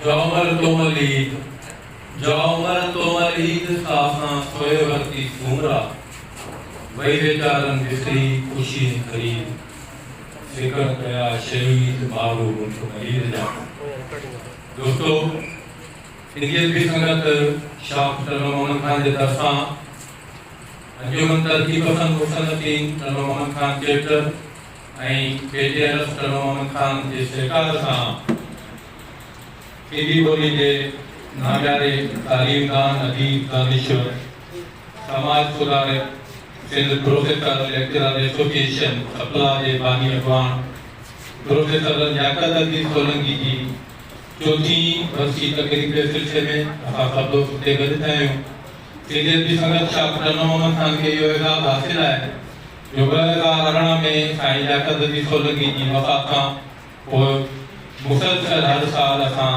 जौमर तोमल ईद सासां सोए वरती सूमरा वही बेचारन बिसरी खुशी खरीद फिक्र कया शहीद बाबू मुल्क मरीद जा। दोस्तों सिंधियत भी संगत शाह मोहम्मद खान के तरफा अंजुमन तरक्की पसंद मुसन्नफीन मोहम्मद खान चैप्टर PTRS मोहम्मद खान के सरकार सां सिंधी ॿोली के नाम्यारे तालीमदान अदीब दानिश्वर समाज सुधारक सिंध प्रोफेसर लेक्चरर एसोसिएशन सपला के बानी अगवान प्रोफेसर लियाकत अली सोलंकी जी चौथी वर्षी तकरीब के सिलसिले में असां सभु दोस्त हुते गॾु थिया आहियूं। सिंधियत जी संगत शाह मोहम्मद खान के इहो एज़ाज़ हासिल है जो 2018 में साईं लियाकत अली सोलंकी जी वफ़ात खां पोइ मुसलसल हर साल असां